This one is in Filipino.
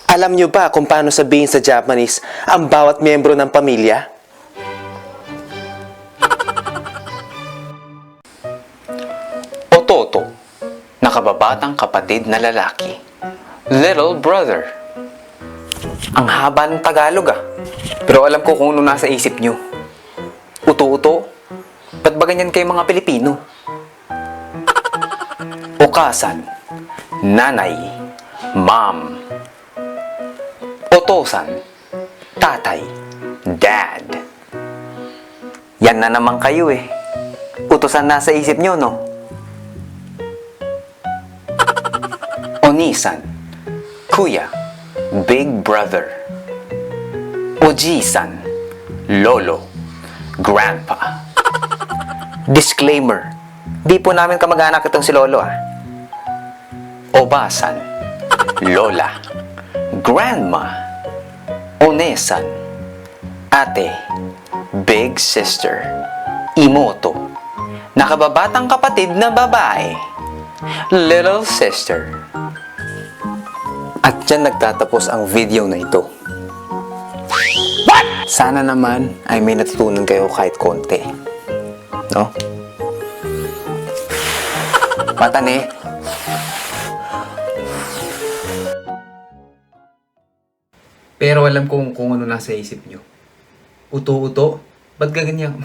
Alam nyo ba kung paano sabihin sa Japanese ang bawat miyembro ng pamilya? Ototo, nakababatang kapatid na lalaki. Little brother. Ang haba ng Tagalog ah. Pero alam ko kung ano nasa isip nyo. Uto-uto, ba't ba ganyan kayo mga Pilipino? Okasan, nanay, mom. Otosan, tatay, dad. Yan na naman kayo eh. Utosan nasa isip nyo, no? Onisan, kuya, big brother. Oji-san, lolo, grandpa. Disclaimer, di po namin kamag-anak itong si lolo ah. Obasan, lola, grandma, onesan, ate, big sister, imoto, nakababatang kapatid na babae, little sister. At dyan nagtatapos ang video na ito. What? Sana naman ay may natutunan kayo kahit konti. No? Matane. Pero alam kong kung ano nasa isip nyo. Uto-uto? Ba't gaganyan?